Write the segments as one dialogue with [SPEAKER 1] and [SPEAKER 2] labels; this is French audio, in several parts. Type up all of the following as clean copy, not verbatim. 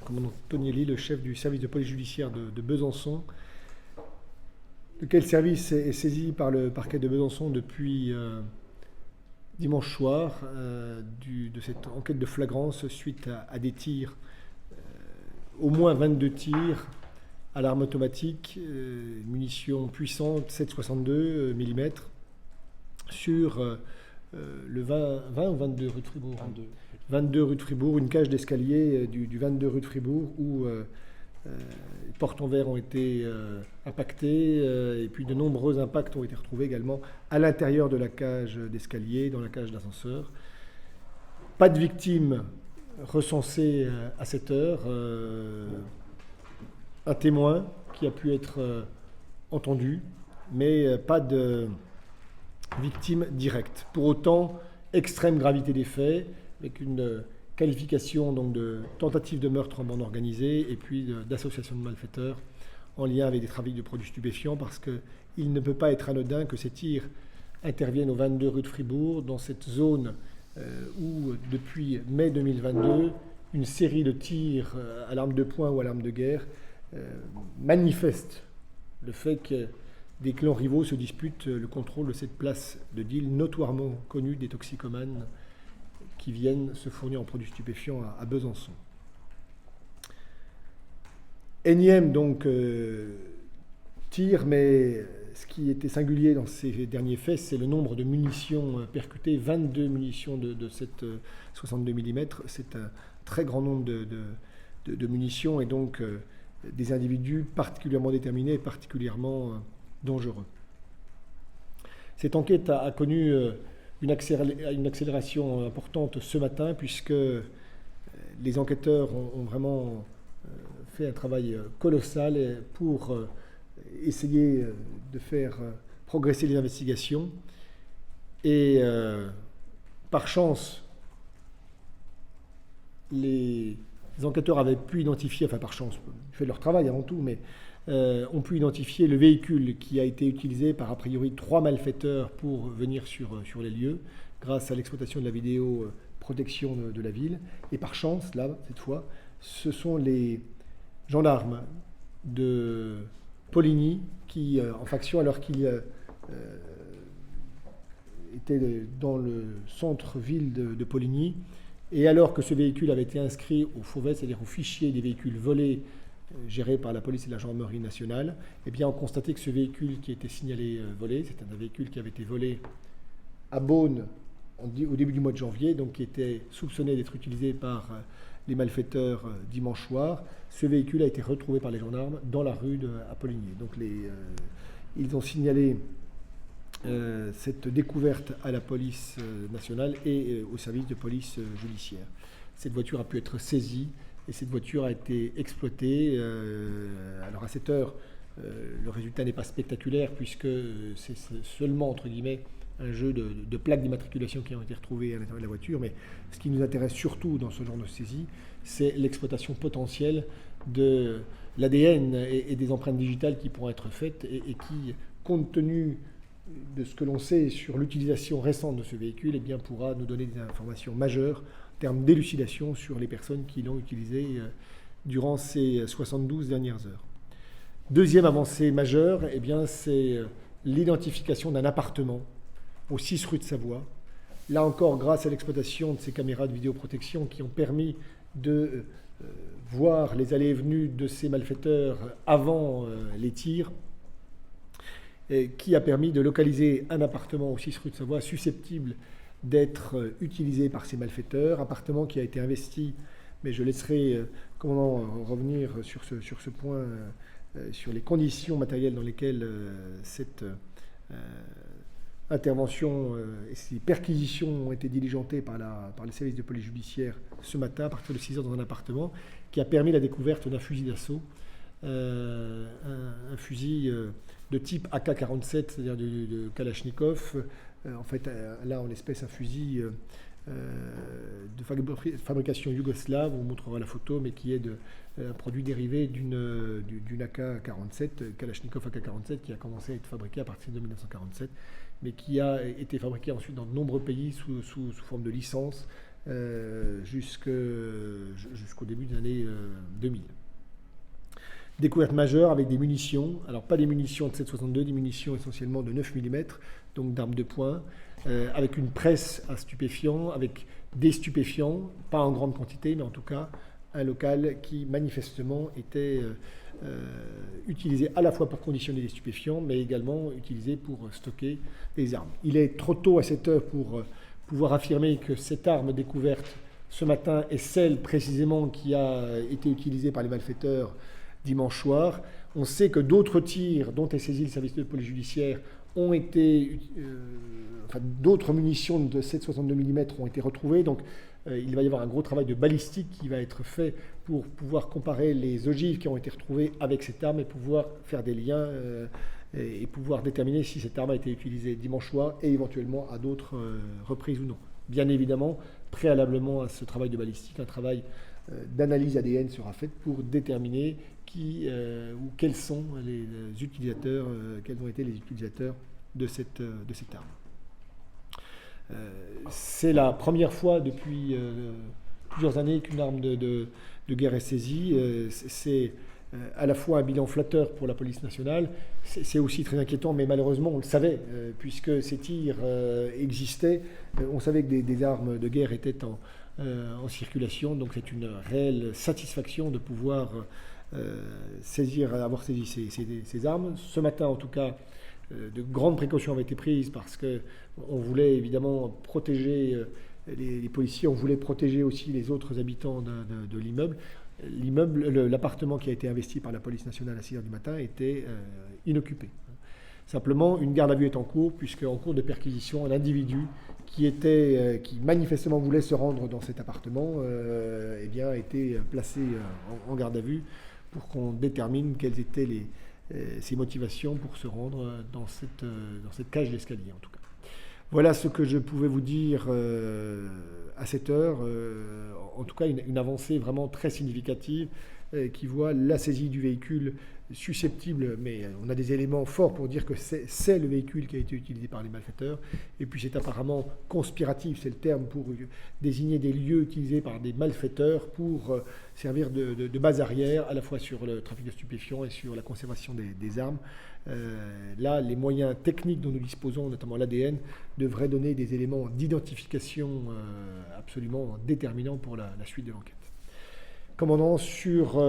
[SPEAKER 1] commandant Tonieli, le chef du service de police judiciaire de Besançon, lequel service est saisi par le parquet de Besançon depuis dimanche soir de cette enquête de flagrance suite à des tirs, au moins 22 tirs à l'arme automatique, munitions puissantes 7,62 mm sur le 20 ou 22 rue de Fribourg 22 rue de Fribourg, une cage d'escalier du 22 rue de Fribourg où les portes en verre ont été impactées et puis de nombreux impacts ont été retrouvés également à l'intérieur de la cage d'escalier, dans la cage d'ascenseur. Pas de victimes recensées à cette heure. Un témoin qui a pu être entendu, mais pas de victime directe. Pour autant, extrême gravité des faits, avec une qualification donc de tentative de meurtre en bande organisée et puis d'association de malfaiteurs en lien avec des trafics de produits stupéfiants, parce qu'il ne peut pas être anodin que ces tirs interviennent au 22 rue de Fribourg, dans cette zone où, depuis mai 2022, une série de tirs à l'arme de poing ou à l'arme de guerre manifeste le fait que des clans rivaux se disputent le contrôle de cette place de deal notoirement connue des toxicomanes qui viennent se fournir en produits stupéfiants à Besançon. Énième donc tir, mais ce qui était singulier dans ces derniers faits, c'est le nombre de munitions percutées, 22 munitions de cette 62 mm. C'est un très grand nombre de munitions et donc des individus particulièrement déterminés et particulièrement dangereux. Cette enquête a connu une accélération importante ce matin, puisque les enquêteurs ont vraiment fait un travail colossal pour essayer de faire progresser les investigations. Et par chance, les enquêteurs avaient pu identifier, enfin par chance, ils font leur travail avant tout, mais ont pu identifier le véhicule qui a été utilisé par a priori 3 malfaiteurs pour venir sur les lieux, grâce à l'exploitation de la vidéo protection de la ville. Et par chance, là, cette fois, ce sont les gendarmes de Poligny qui, en faction, alors qu'ils étaient dans le centre-ville de Poligny, et alors que ce véhicule avait été inscrit au FOVES, c'est-à-dire au fichier des véhicules volés géré par la police et la gendarmerie nationale, eh bien, on constatait que ce véhicule qui était signalé volé, c'était un véhicule qui avait été volé à Beaune au début du mois de janvier, donc qui était soupçonné d'être utilisé par les malfaiteurs dimanche soir. Ce véhicule a été retrouvé par les gendarmes dans la rue à Poligny. Donc ils ont signalé cette découverte à la police nationale et au service de police judiciaire. Cette voiture a pu être saisie et cette voiture a été exploitée. Alors à cette heure, le résultat n'est pas spectaculaire puisque c'est seulement, entre guillemets, un jeu de plaques d'immatriculation qui ont été retrouvées à l'intérieur de la voiture. Mais ce qui nous intéresse surtout dans ce genre de saisie, c'est l'exploitation potentielle de l'ADN et des empreintes digitales qui pourront être faites et qui, compte tenu de ce que l'on sait sur l'utilisation récente de ce véhicule, eh bien, pourra nous donner des informations majeures en termes d'élucidation sur les personnes qui l'ont utilisé durant ces 72 dernières heures. Deuxième avancée majeure, eh bien, c'est l'identification d'un appartement au 6 rue de Savoie. Là encore, grâce à l'exploitation de ces caméras de vidéoprotection qui ont permis de voir les allées et venues de ces malfaiteurs avant les tirs, qui a permis de localiser un appartement au 6 rue de Savoie susceptible d'être utilisé par ces malfaiteurs, appartement qui a été investi, mais je laisserai comment revenir sur ce point, sur les conditions matérielles dans lesquelles cette intervention et ces perquisitions ont été diligentées par les services de police judiciaire ce matin à partir de 6 heures dans un appartement, qui a permis la découverte d'un fusil d'assaut, un fusil de type AK-47, c'est-à-dire de Kalachnikov. En fait, là, en l'espèce, un fusil de fabrication yougoslave, on montrera la photo, mais qui est un produit dérivé d'une AK-47, Kalachnikov AK-47, qui a commencé à être fabriqué à partir de 1947, mais qui a été fabriqué ensuite dans de nombreux pays sous forme de licence, jusqu'au début des années 2000. Découverte majeure avec des munitions, alors pas des munitions de 7,62, des munitions essentiellement de 9 mm, donc d'armes de poing, avec une presse à stupéfiants, avec des stupéfiants, pas en grande quantité, mais en tout cas un local qui manifestement était utilisé à la fois pour conditionner des stupéfiants, mais également utilisé pour stocker des armes. Il est trop tôt à cette heure pour pouvoir affirmer que cette arme découverte ce matin est celle précisément qui a été utilisée par les malfaiteurs dimanche soir. On sait que d'autres tirs dont est saisi le service de police judiciaire ont été, d'autres munitions de 7,62 mm ont été retrouvées. Donc il va y avoir un gros travail de balistique qui va être fait pour pouvoir comparer les ogives qui ont été retrouvées avec cette arme et pouvoir faire des liens et pouvoir déterminer si cette arme a été utilisée dimanche soir et éventuellement à d'autres reprises ou non. Bien évidemment, préalablement à ce travail de balistique, un travail d'analyse ADN sera fait pour déterminer qui ou quels sont les utilisateurs, quels ont été les utilisateurs de cette arme. C'est la première fois depuis plusieurs années qu'une arme de guerre est saisie. C'est à la fois un bilan flatteur pour la police nationale, c'est aussi très inquiétant, mais malheureusement on le savait, puisque ces tirs existaient. On savait que des armes de guerre étaient en circulation, donc c'est une réelle satisfaction de pouvoir avoir saisi ces armes. Ce matin, en tout cas, de grandes précautions avaient été prises parce qu'on voulait évidemment protéger les policiers, on voulait protéger aussi les autres habitants de l'immeuble. L'appartement qui a été investi par la police nationale à 6h du matin était inoccupé. Simplement, une garde à vue est en cours, puisque en cours de perquisition, un individu qui manifestement voulait se rendre dans cet appartement a été placé en garde à vue pour qu'on détermine quelles étaient ses motivations pour se rendre dans cette cage d'escalier, en tout cas. Voilà ce que je pouvais vous dire à cette heure. En tout cas, une avancée vraiment très significative qui voit la saisie du véhicule susceptible, mais on a des éléments forts pour dire que c'est le véhicule qui a été utilisé par les malfaiteurs. Et puis c'est apparemment conspiratif, c'est le terme pour désigner des lieux utilisés par des malfaiteurs pour servir de base arrière, à la fois sur le trafic de stupéfiants et sur la conservation des armes. Là, les moyens techniques dont nous disposons, notamment l'ADN, devraient donner des éléments d'identification absolument déterminants pour la suite de l'enquête. Commandant, sur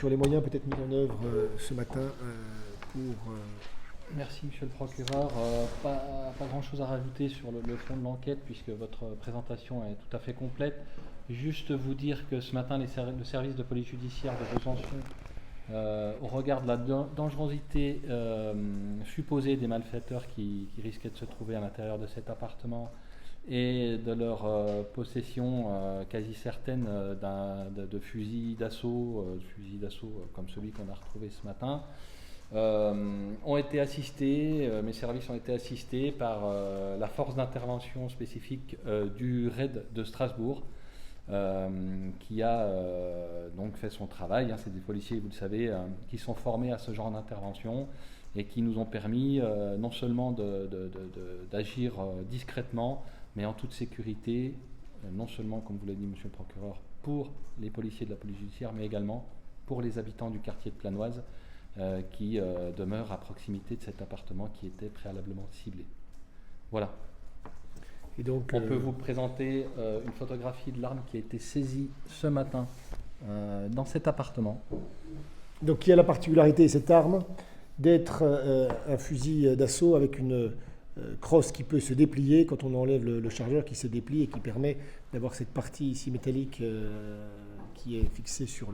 [SPEAKER 1] les moyens peut-être mis en œuvre ce matin pour...
[SPEAKER 2] Merci, monsieur le procureur. Pas grand-chose à rajouter sur le fond de l'enquête, puisque votre présentation est tout à fait complète. Juste vous dire que ce matin, le service de police judiciaire de Besançon, au regard de la dangerosité supposée des malfaiteurs qui risquaient de se trouver à l'intérieur de cet appartement et de leur possession quasi certaine de fusils d'assaut, comme celui qu'on a retrouvé ce matin, ont été assistés, mes services ont été assistés par la force d'intervention spécifique du RAID de Strasbourg, qui a donc fait son travail. C'est des policiers, vous le savez, qui sont formés à ce genre d'intervention et qui nous ont permis non seulement d'agir discrètement, mais en toute sécurité, non seulement, comme vous l'a dit monsieur le procureur, pour les policiers de la police judiciaire, mais également pour les habitants du quartier de Planoise qui demeurent à proximité de cet appartement qui était préalablement ciblé. Voilà. Et donc, on peut vous présenter une photographie de l'arme qui a été saisie ce matin dans cet appartement.
[SPEAKER 1] Donc, qui a la particularité, cette arme, d'être un fusil d'assaut avec une crosse qui peut se déplier quand on enlève le chargeur, qui se déplie et qui permet d'avoir cette partie ici métallique qui est fixée sur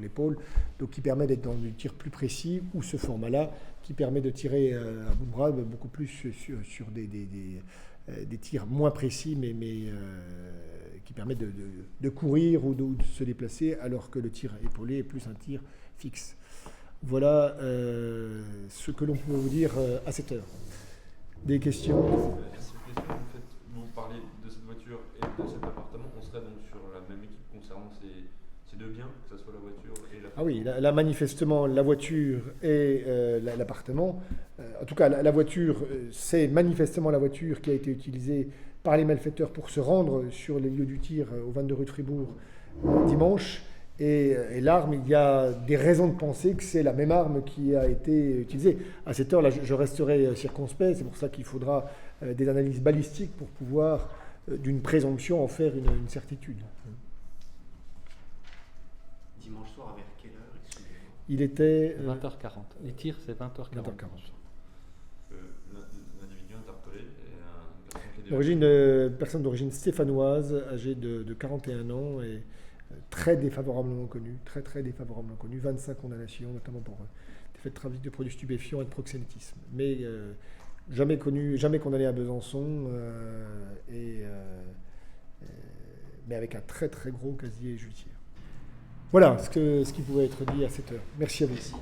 [SPEAKER 1] l'épaule, donc qui permet d'être dans du tir plus précis, ou ce format-là qui permet de tirer à bout de bras beaucoup plus sur des tirs moins précis, mais qui permettent de courir ou de se déplacer, alors que le tir épaulé est plus un tir fixe. Voilà ce que l'on peut vous dire à cette heure. Des questions?
[SPEAKER 3] Merci. Vous parlez de cette voiture et de cet appartement. On serait donc sur la même équipe concernant C'est deux biens, que ce soit la voiture et l'appartement?
[SPEAKER 1] Ah oui, là, manifestement, la voiture et l'appartement. En tout cas, la voiture, c'est manifestement la voiture qui a été utilisée par les malfaiteurs pour se rendre sur les lieux du tir au 22 rue de Fribourg dimanche. Et l'arme, il y a des raisons de penser que c'est la même arme qui a été utilisée. À cette heure-là, je resterai circonspect. C'est pour ça qu'il faudra des analyses balistiques pour pouvoir, d'une présomption, en faire une certitude.
[SPEAKER 4] Dimanche soir, vers quelle heure, excusez-moi?
[SPEAKER 1] Il était
[SPEAKER 2] 20h40. Les tirs, c'est 20h40.
[SPEAKER 1] 20h40.
[SPEAKER 3] L'individu interpellé est un garçon qui est
[SPEAKER 1] Personne d'origine stéphanoise, âgée de 41 ans et très défavorablement connu, très défavorablement connu, 25 condamnations, notamment pour des faits de trafic de produits stupéfiants et de proxénétisme. Mais jamais condamné à Besançon, mais avec un très gros casier judiciaire. Voilà ce qui pouvait être dit à cette heure. Merci à vous.
[SPEAKER 4] Merci.